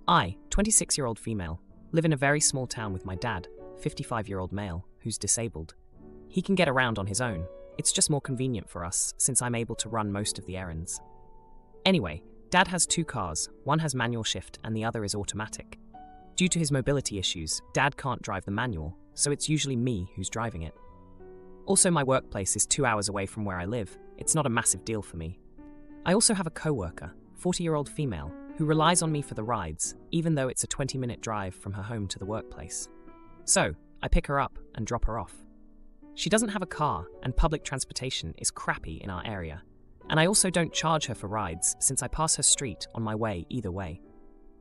I, 26-year-old female, live in a very small town with my dad, 55-year-old male, who's disabled. He can get around on his own. It's just more convenient for us since I'm able to run most of the errands. Anyway, Dad has 2 cars, one has manual shift and the other is automatic. Due to his mobility issues, Dad can't drive the manual, so it's usually me who's driving it. Also, my workplace is 2 hours away from where I live. It's not a massive deal for me. I also have a co-worker, 40-year-old female, who relies on me for the rides, even though it's a 20-minute drive from her home to the workplace. So, I pick her up and drop her off. She doesn't have a car, and public transportation is crappy in our area. And I also don't charge her for rides since I pass her street on my way either way.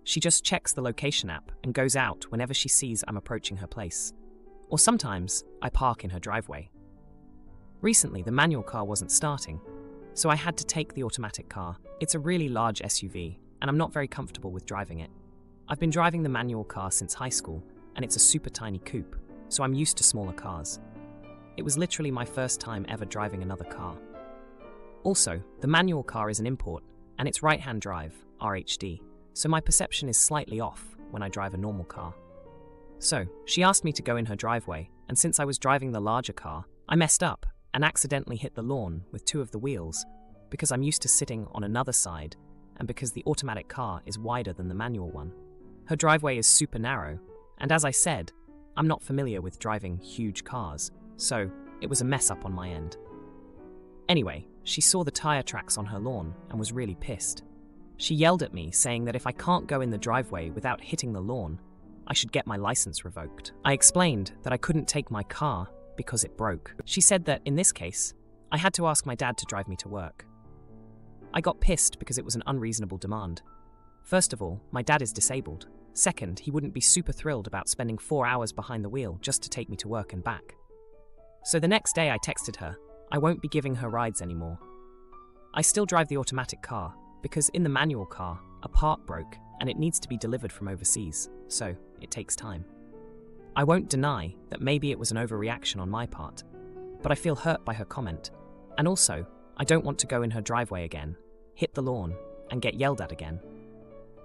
She just checks the location app and goes out whenever she sees I'm approaching her place. Or sometimes, I park in her driveway. Recently, the manual car wasn't starting, so I had to take the automatic car. It's a really large SUV, and I'm not very comfortable with driving it. I've been driving the manual car since high school, and it's a super tiny coupe, so I'm used to smaller cars. It was literally my first time ever driving another car. Also, the manual car is an import, and it's right-hand drive, RHD, so my perception is slightly off when I drive a normal car. So, she asked me to go in her driveway, and since I was driving the larger car, I messed up and accidentally hit the lawn with 2 of the wheels because I'm used to sitting on another side and because the automatic car is wider than the manual one. Her driveway is super narrow, and as I said, I'm not familiar with driving huge cars, so it was a mess up on my end. Anyway, she saw the tire tracks on her lawn and was really pissed. She yelled at me, saying that if I can't go in the driveway without hitting the lawn, I should get my license revoked. I explained that I couldn't take my car because it broke. She said that, in this case, I had to ask my dad to drive me to work. I got pissed because it was an unreasonable demand. First of all, my dad is disabled. Second, he wouldn't be super thrilled about spending 4 hours behind the wheel just to take me to work and back. So the next day I texted her, I won't be giving her rides anymore. I still drive the automatic car, because in the manual car, a part broke and it needs to be delivered from overseas, so it takes time. I won't deny that maybe it was an overreaction on my part, but I feel hurt by her comment, and also, I don't want to go in her driveway again, hit the lawn, and get yelled at again.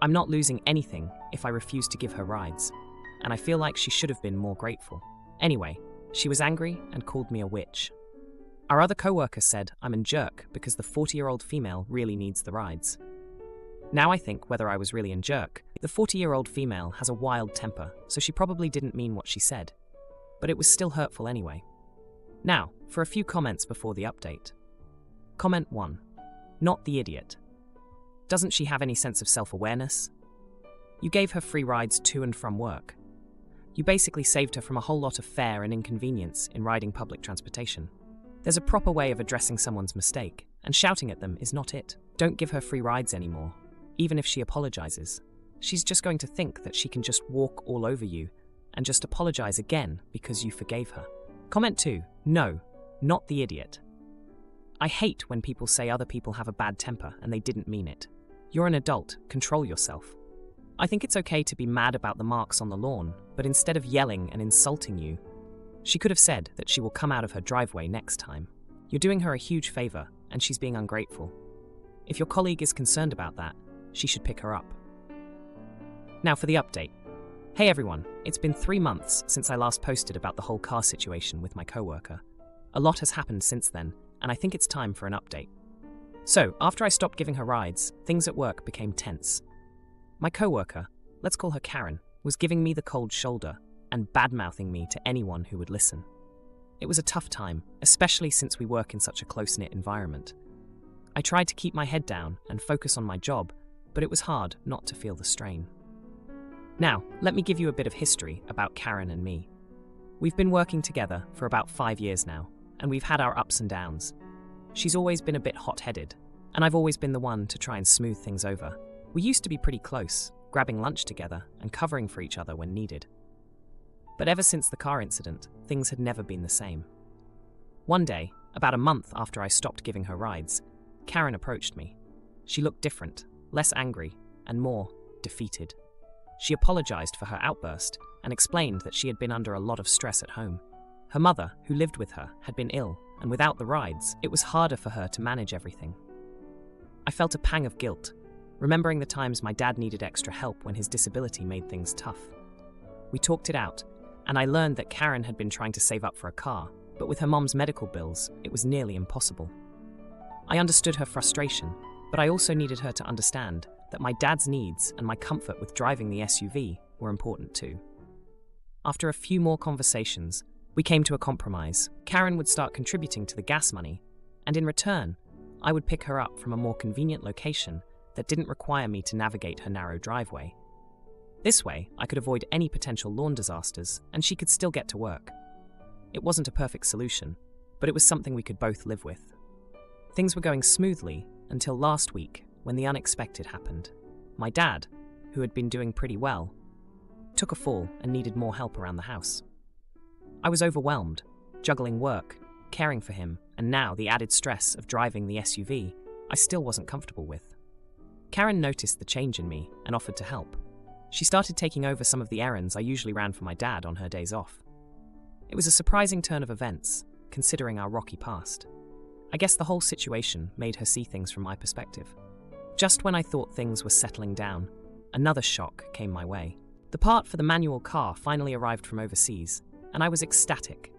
I'm not losing anything if I refuse to give her rides, and I feel like she should have been more grateful. Anyway, she was angry and called me a witch. Our other co-worker said I'm a jerk because the 40-year-old female really needs the rides. Now I think whether I was really a jerk. The 40-year-old female has a wild temper, so she probably didn't mean what she said. But it was still hurtful anyway. Now, for a few comments before the update. Comment 1. Not the idiot. Doesn't she have any sense of self-awareness? You gave her free rides to and from work. You basically saved her from a whole lot of fare and inconvenience in riding public transportation. There's a proper way of addressing someone's mistake, and shouting at them is not it. Don't give her free rides anymore. Even if she apologizes, she's just going to think that she can just walk all over you and just apologize again because you forgave her. Comment 2. No, not the idiot. I hate when people say other people have a bad temper and they didn't mean it. You're an adult, control yourself. I think it's okay to be mad about the marks on the lawn, but instead of yelling and insulting you, she could have said that she will come out of her driveway next time. You're doing her a huge favor, and she's being ungrateful. If your colleague is concerned about that, she should pick her up. Now for the update. Hey everyone, it's been 3 months since I last posted about the whole car situation with my coworker. A lot has happened since then, and I think it's time for an update. So, after I stopped giving her rides, things at work became tense. My coworker, let's call her Karen, was giving me the cold shoulder and bad-mouthing me to anyone who would listen. It was a tough time, especially since we work in such a close-knit environment. I tried to keep my head down and focus on my job, but it was hard not to feel the strain. Now, let me give you a bit of history about Karen and me. We've been working together for about 5 years now, and we've had our ups and downs. She's always been a bit hot-headed, and I've always been the one to try and smooth things over. We used to be pretty close, grabbing lunch together and covering for each other when needed. But ever since the car incident, things had never been the same. One day, about a month after I stopped giving her rides, Karen approached me. She looked different, less angry, and more defeated. She apologized for her outburst and explained that she had been under a lot of stress at home. Her mother, who lived with her, had been ill, and without the rides, it was harder for her to manage everything. I felt a pang of guilt. remembering the times my dad needed extra help when his disability made things tough. We talked it out, and I learned that Karen had been trying to save up for a car, but with her mom's medical bills, it was nearly impossible. I understood her frustration, but I also needed her to understand that my dad's needs and my comfort with driving the SUV were important too. After a few more conversations, we came to a compromise. Karen would start contributing to the gas money, and in return, I would pick her up from a more convenient location that didn't require me to navigate her narrow driveway. This way, I could avoid any potential lawn disasters, and she could still get to work. It wasn't a perfect solution, but it was something we could both live with. Things were going smoothly until last week when the unexpected happened. My dad, who had been doing pretty well, took a fall and needed more help around the house. I was overwhelmed, juggling work, caring for him, and now the added stress of driving the SUV I still wasn't comfortable with. Karen noticed the change in me and offered to help. She started taking over some of the errands I usually ran for my dad on her days off. It was a surprising turn of events, considering our rocky past. I guess the whole situation made her see things from my perspective. Just when I thought things were settling down, another shock came my way. The part for the manual car finally arrived from overseas, and I was ecstatic.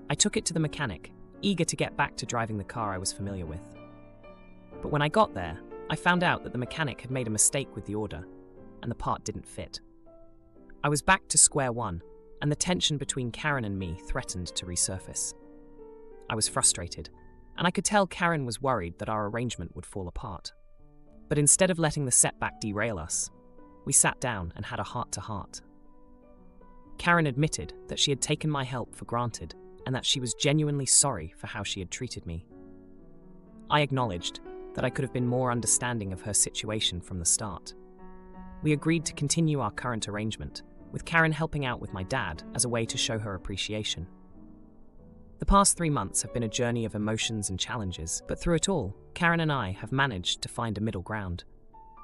I took it to the mechanic, eager to get back to driving the car I was familiar with. But when I got there, I found out that the mechanic had made a mistake with the order, and the part didn't fit. I was back to square one, and the tension between Karen and me threatened to resurface. I was frustrated, and I could tell Karen was worried that our arrangement would fall apart. But instead of letting the setback derail us, we sat down and had a heart-to-heart. Karen admitted that she had taken my help for granted and that she was genuinely sorry for how she had treated me. I acknowledged that I could have been more understanding of her situation from the start. We agreed to continue our current arrangement, with Karen helping out with my dad as a way to show her appreciation. The past 3 months have been a journey of emotions and challenges, but through it all, Karen and I have managed to find a middle ground.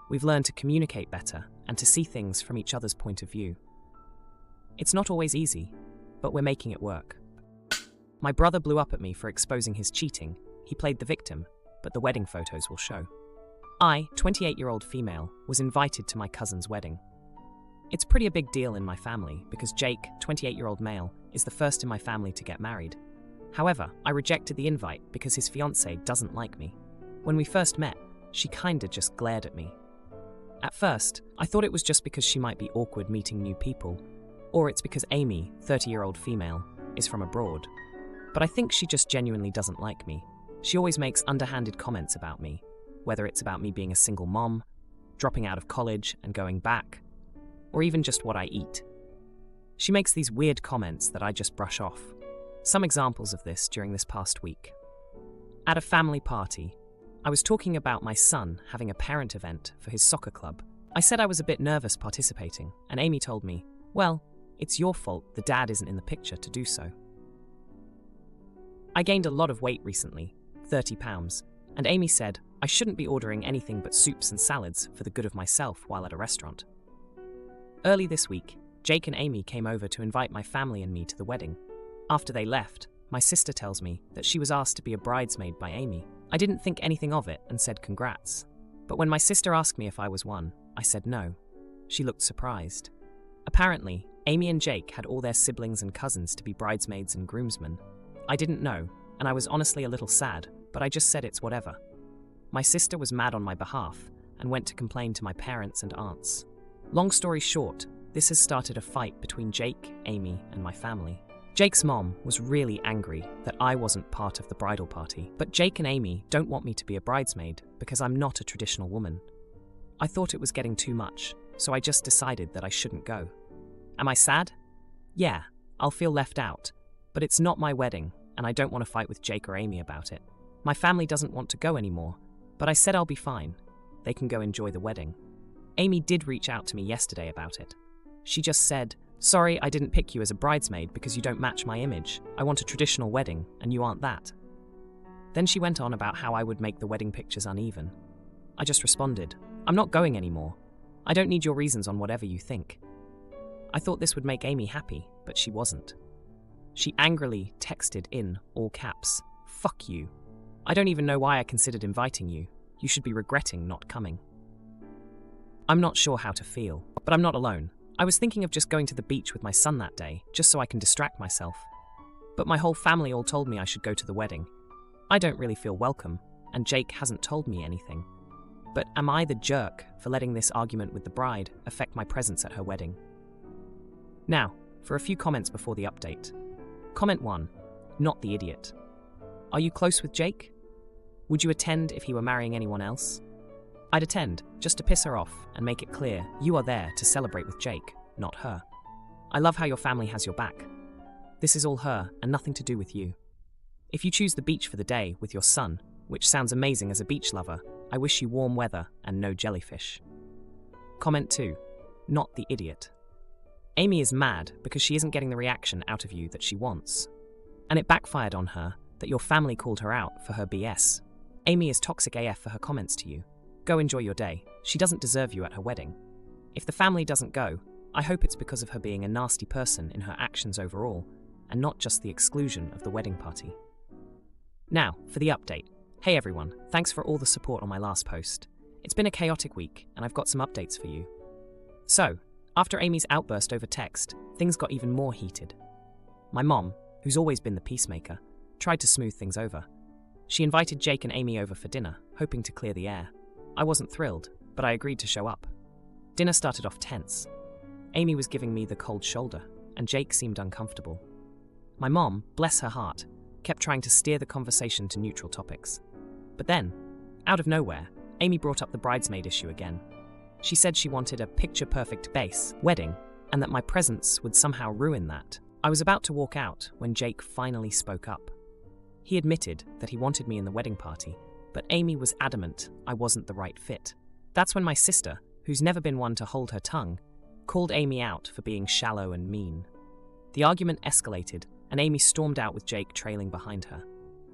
We've learned to communicate better and to see things from each other's point of view. It's not always easy, but we're making it work. My brother blew up at me for exposing his cheating. He played the victim, but the wedding photos will show. I, 28-year-old female, was invited to my cousin's wedding. It's pretty a big deal in my family because Jake, 28-year-old male, is the first in my family to get married. However, I rejected the invite because his fiancée doesn't like me. When we first met, she kinda just glared at me. At first, I thought it was just because she might be awkward meeting new people, or it's because Amy, 30-year-old female, is from abroad. But I think she just genuinely doesn't like me. She always makes underhanded comments about me, whether it's about me being a single mom, dropping out of college and going back, or even just what I eat. She makes these weird comments that I just brush off. Some examples of this during this past week. At a family party, I was talking about my son having a parent event for his soccer club. I said I was a bit nervous participating, and Amy told me, "Well, it's your fault the dad isn't in the picture to do so." I gained a lot of weight recently, 30 pounds, and Amy said I shouldn't be ordering anything but soups and salads for the good of myself while at a restaurant. Early this week, Jake and Amy came over to invite my family and me to the wedding. After they left, my sister tells me that she was asked to be a bridesmaid by Amy. I didn't think anything of it and said congrats. But when my sister asked me if I was one, I said no. She looked surprised. Apparently, Amy and Jake had all their siblings and cousins to be bridesmaids and groomsmen. I didn't know, and I was honestly a little sad, but I just said it's whatever. My sister was mad on my behalf and went to complain to my parents and aunts. Long story short, this has started a fight between Jake, Amy, and my family. Jake's mom was really angry that I wasn't part of the bridal party, but Jake and Amy don't want me to be a bridesmaid because I'm not a traditional woman. I thought it was getting too much, so I just decided that I shouldn't go. Am I sad? Yeah, I'll feel left out, but it's not my wedding, and I don't want to fight with Jake or Amy about it. My family doesn't want to go anymore, but I said I'll be fine. They can go enjoy the wedding. Amy did reach out to me yesterday about it. She just said, "Sorry, I didn't pick you as a bridesmaid because you don't match my image. I want a traditional wedding, and you aren't that." Then she went on about how I would make the wedding pictures uneven. I just responded, "I'm not going anymore. I don't need your reasons on whatever you think." I thought this would make Amy happy, but she wasn't. She angrily texted in all caps, "Fuck you. I don't even know why I considered inviting you. You should be regretting not coming." I'm not sure how to feel, but I'm not alone. I was thinking of just going to the beach with my son that day, just so I can distract myself. But my whole family all told me I should go to the wedding. I don't really feel welcome, and Jake hasn't told me anything. But am I the jerk for letting this argument with the bride affect my presence at her wedding? Now, for a few comments before the update. Comment 1. Not the idiot. Are you close with Jake? Would you attend if he were marrying anyone else? I'd attend, just to piss her off and make it clear you are there to celebrate with Jake, not her. I love how your family has your back. This is all her and nothing to do with you. If you choose the beach for the day with your son, which sounds amazing as a beach lover, I wish you warm weather and no jellyfish. Comment 2. Not the idiot. Amy is mad because she isn't getting the reaction out of you that she wants. And it backfired on her that your family called her out for her BS. Amy is toxic AF for her comments to you. Go enjoy your day. She doesn't deserve you at her wedding. If the family doesn't go, I hope it's because of her being a nasty person in her actions overall, and not just the exclusion of the wedding party. Now, for the update. Hey everyone, thanks for all the support on my last post. It's been a chaotic week, and I've got some updates for you. So, after Amy's outburst over text, things got even more heated. My mom, who's always been the peacemaker, tried to smooth things over. She invited Jake and Amy over for dinner, hoping to clear the air. I wasn't thrilled, but I agreed to show up. Dinner started off tense. Amy was giving me the cold shoulder, and Jake seemed uncomfortable. My mom, bless her heart, kept trying to steer the conversation to neutral topics. But then, out of nowhere, Amy brought up the bridesmaid issue again. She said she wanted a picture-perfect base wedding, and that my presence would somehow ruin that. I was about to walk out when Jake finally spoke up. He admitted that he wanted me in the wedding party, but Amy was adamant I wasn't the right fit. That's when my sister, who's never been one to hold her tongue, called Amy out for being shallow and mean. The argument escalated, and Amy stormed out with Jake trailing behind her.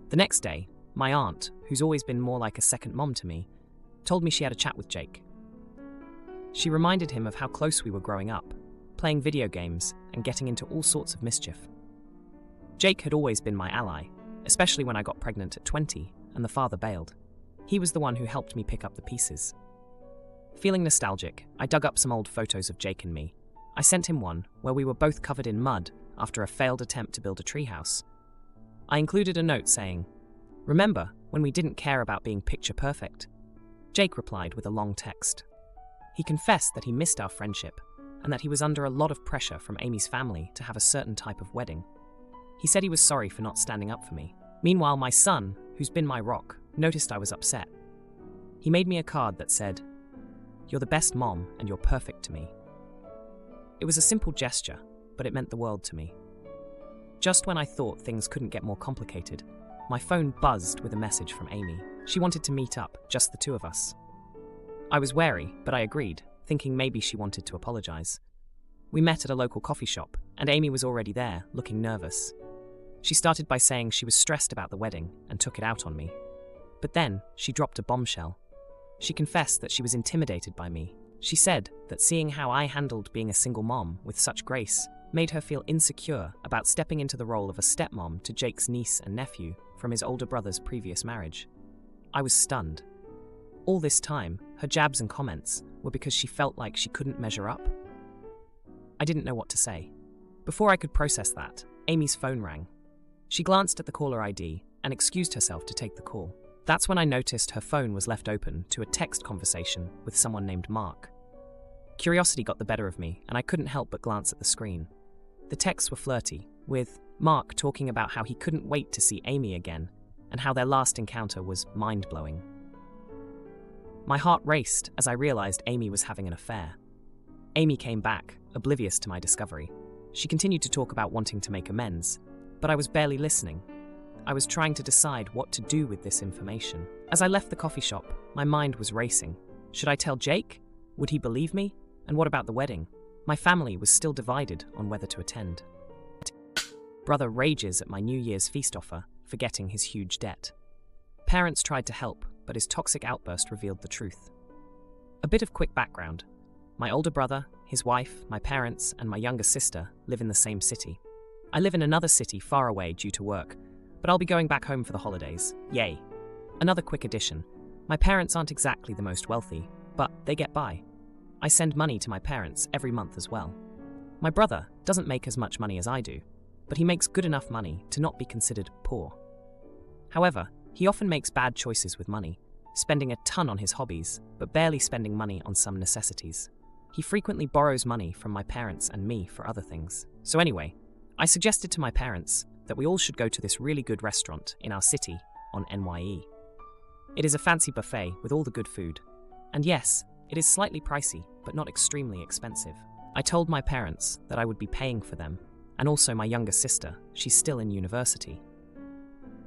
The next day, my aunt, who's always been more like a second mom to me, told me she had a chat with Jake. She reminded him of how close we were growing up, playing video games and getting into all sorts of mischief. Jake had always been my ally, especially when I got pregnant at 20 and the father bailed. He was the one who helped me pick up the pieces. Feeling nostalgic, I dug up some old photos of Jake and me. I sent him one where we were both covered in mud after a failed attempt to build a treehouse. I included a note saying, "Remember when we didn't care about being picture perfect?" Jake replied with a long text. He confessed that he missed our friendship and that he was under a lot of pressure from Amy's family to have a certain type of wedding. He said he was sorry for not standing up for me. Meanwhile, my son, who's been my rock, noticed I was upset. He made me a card that said, "You're the best mom and you're perfect to me." It was a simple gesture, but it meant the world to me. Just when I thought things couldn't get more complicated, my phone buzzed with a message from Amy. She wanted to meet up, just the two of us. I was wary, but I agreed, thinking maybe she wanted to apologize. We met at a local coffee shop, and Amy was already there, looking nervous. She started by saying she was stressed about the wedding and took it out on me. But then, she dropped a bombshell. She confessed that she was intimidated by me. She said that seeing how I handled being a single mom with such grace made her feel insecure about stepping into the role of a stepmom to Jake's niece and nephew from his older brother's previous marriage. I was stunned. All this time, her jabs and comments were because she felt like she couldn't measure up. I didn't know what to say. Before I could process that, Amy's phone rang. She glanced at the caller ID and excused herself to take the call. That's when I noticed her phone was left open to a text conversation with someone named Mark. Curiosity got the better of me, and I couldn't help but glance at the screen. The texts were flirty, with Mark talking about how he couldn't wait to see Amy again, and how their last encounter was mind-blowing. My heart raced as I realized Amy was having an affair. Amy came back, oblivious to my discovery. She continued to talk about wanting to make amends, but I was barely listening. I was trying to decide what to do with this information. As I left the coffee shop, my mind was racing. Should I tell Jake? Would he believe me? And what about the wedding? My family was still divided on whether to attend. Brother rages at my New Year's feast offer, forgetting his huge debt. Parents tried to help, but his toxic outburst revealed the truth. A bit of quick background. My older brother, his wife, my parents, and my younger sister live in the same city. I live in another city far away due to work, but I'll be going back home for the holidays. Yay. Another quick addition. My parents aren't exactly the most wealthy, but they get by. I send money to my parents every month as well. My brother doesn't make as much money as I do, but he makes good enough money to not be considered poor. However, he often makes bad choices with money, spending a ton on his hobbies, but barely spending money on some necessities. He frequently borrows money from my parents and me for other things. So anyway, I suggested to my parents that we all should go to this really good restaurant in our city on NYE. It is a fancy buffet with all the good food. And yes, it is slightly pricey, but not extremely expensive. I told my parents that I would be paying for them, and also my younger sister, she's still in university.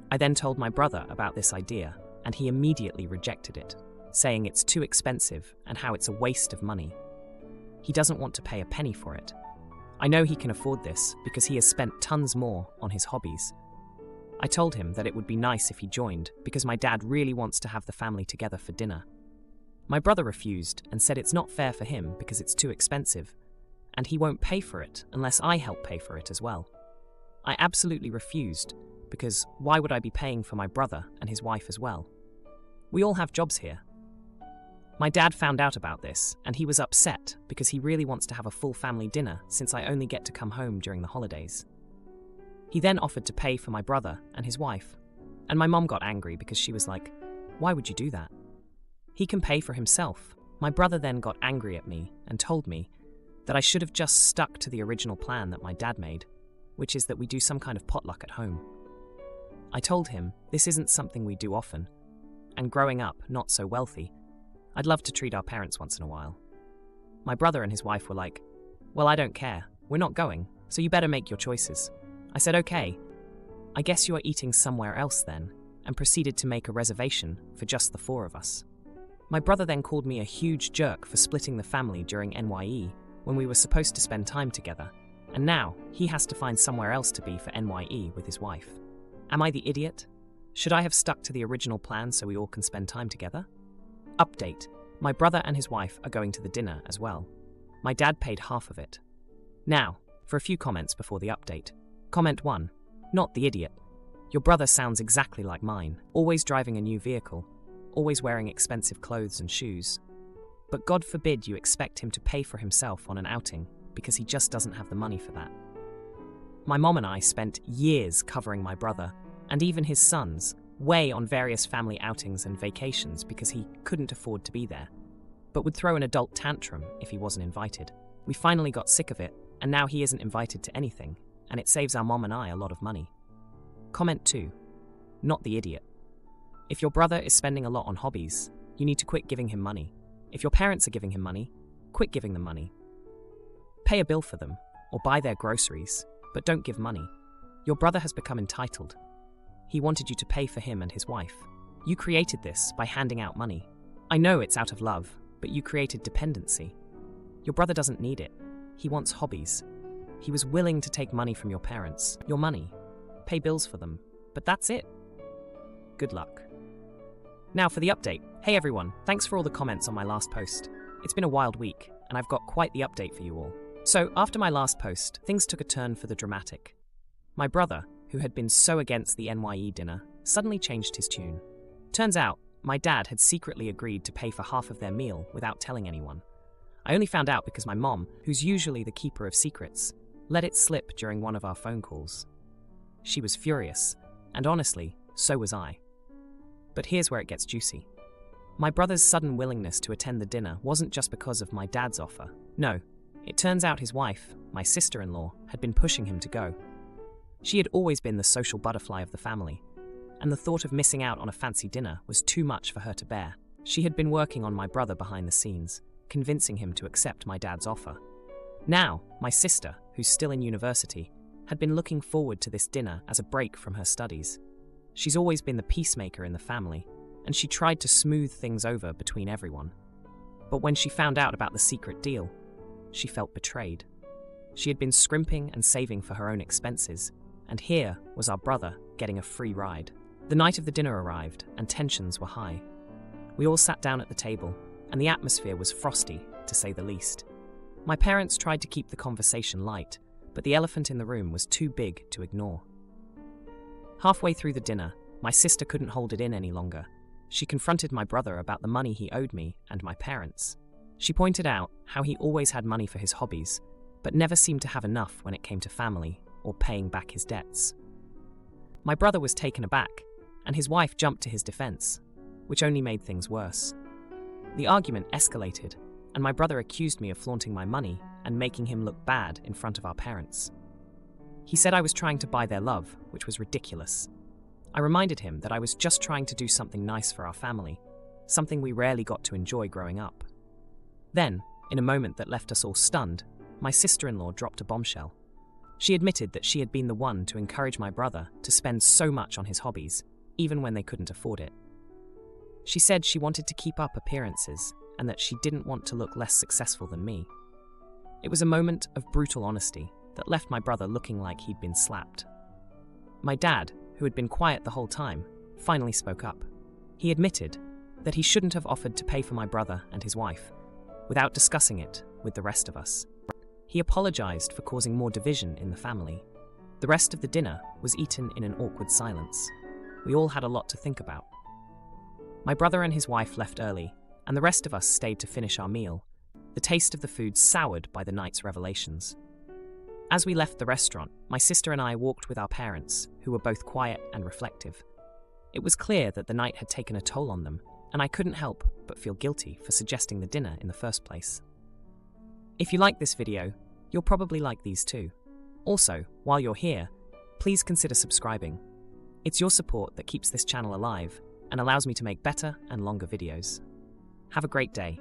I then told my brother about this idea, and he immediately rejected it, saying it's too expensive and how it's a waste of money. He doesn't want to pay a penny for it. I know he can afford this because he has spent tons more on his hobbies. I told him that it would be nice if he joined because my dad really wants to have the family together for dinner. My brother refused and said it's not fair for him because it's too expensive, and he won't pay for it unless I help pay for it as well. I absolutely refused because why would I be paying for my brother and his wife as well? We all have jobs here. My dad found out about this and he was upset because he really wants to have a full family dinner since I only get to come home during the holidays. He then offered to pay for my brother and his wife, and my mom got angry because she was like, "Why would you do that? He can pay for himself." My brother then got angry at me and told me that I should have just stuck to the original plan that my dad made, which is that we do some kind of potluck at home. I told him this isn't something we do often, and growing up not so wealthy, I'd love to treat our parents once in a while. My brother and his wife were like, "Well, I don't care. We're not going, so you better make your choices." I said, "Okay, I guess you are eating somewhere else then," and proceeded to make a reservation for just the four of us. My brother then called me a huge jerk for splitting the family during NYE when we were supposed to spend time together, and now he has to find somewhere else to be for NYE with his wife. Am I the idiot? Should I have stuck to the original plan so we all can spend time together? Update. My brother and his wife are going to the dinner as well. My dad paid half of it. Now, for a few comments before the update. Comment 1. Not the idiot. Your brother sounds exactly like mine, always driving a new vehicle, always wearing expensive clothes and shoes. But God forbid you expect him to pay for himself on an outing because he just doesn't have the money for that. My mom and I spent years covering my brother, and even his sons, way on various family outings and vacations because he couldn't afford to be there, but would throw an adult tantrum if he wasn't invited. We finally got sick of it, and now he isn't invited to anything, and it saves our mom and I a lot of money. Comment 2. Not the idiot. If your brother is spending a lot on hobbies, you need to quit giving him money. If your parents are giving him money, quit giving them money. Pay a bill for them, or buy their groceries, but don't give money. Your brother has become entitled. He wanted you to pay for him and his wife. You created this by handing out money. I know it's out of love, but you created dependency. Your brother doesn't need it. He wants hobbies. He was willing to take money from your parents, your money, pay bills for them, but that's it. Good luck. Now for the update. Hey everyone, thanks for all the comments on my last post. It's been a wild week, and I've got quite the update for you all. So, after my last post, things took a turn for the dramatic. My brother, who had been so against the NYE dinner, suddenly changed his tune. Turns out, my dad had secretly agreed to pay for half of their meal without telling anyone. I only found out because my mom, who's usually the keeper of secrets, let it slip during one of our phone calls. She was furious, and honestly, so was I. But here's where it gets juicy. My brother's sudden willingness to attend the dinner wasn't just because of my dad's offer. No, it turns out his wife, my sister-in-law, had been pushing him to go. She had always been the social butterfly of the family, and the thought of missing out on a fancy dinner was too much for her to bear. She had been working on my brother behind the scenes, convincing him to accept my dad's offer. Now, my sister, who's still in university, had been looking forward to this dinner as a break from her studies. She's always been the peacemaker in the family, and she tried to smooth things over between everyone. But when she found out about the secret deal, she felt betrayed. She had been scrimping and saving for her own expenses, and here was our brother getting a free ride. The night of the dinner arrived, and tensions were high. We all sat down at the table, and the atmosphere was frosty, to say the least. My parents tried to keep the conversation light, but the elephant in the room was too big to ignore. Halfway through the dinner, my sister couldn't hold it in any longer. She confronted my brother about the money he owed me and my parents. She pointed out how he always had money for his hobbies, but never seemed to have enough when it came to family or paying back his debts. My brother was taken aback, and his wife jumped to his defense, which only made things worse. The argument escalated, and my brother accused me of flaunting my money and making him look bad in front of our parents. He said I was trying to buy their love, which was ridiculous. I reminded him that I was just trying to do something nice for our family, something we rarely got to enjoy growing up. Then, in a moment that left us all stunned, my sister-in-law dropped a bombshell. She admitted that she had been the one to encourage my brother to spend so much on his hobbies, even when they couldn't afford it. She said she wanted to keep up appearances and that she didn't want to look less successful than me. It was a moment of brutal honesty that left my brother looking like he'd been slapped. My dad, who had been quiet the whole time, finally spoke up. He admitted that he shouldn't have offered to pay for my brother and his wife, without discussing it with the rest of us. He apologized for causing more division in the family. The rest of the dinner was eaten in an awkward silence. We all had a lot to think about. My brother and his wife left early, and the rest of us stayed to finish our meal, the taste of the food soured by the night's revelations. As we left the restaurant, my sister and I walked with our parents, who were both quiet and reflective. It was clear that the night had taken a toll on them, and I couldn't help but feel guilty for suggesting the dinner in the first place. If you like this video, you'll probably like these too. Also, while you're here, please consider subscribing. It's your support that keeps this channel alive and allows me to make better and longer videos. Have a great day.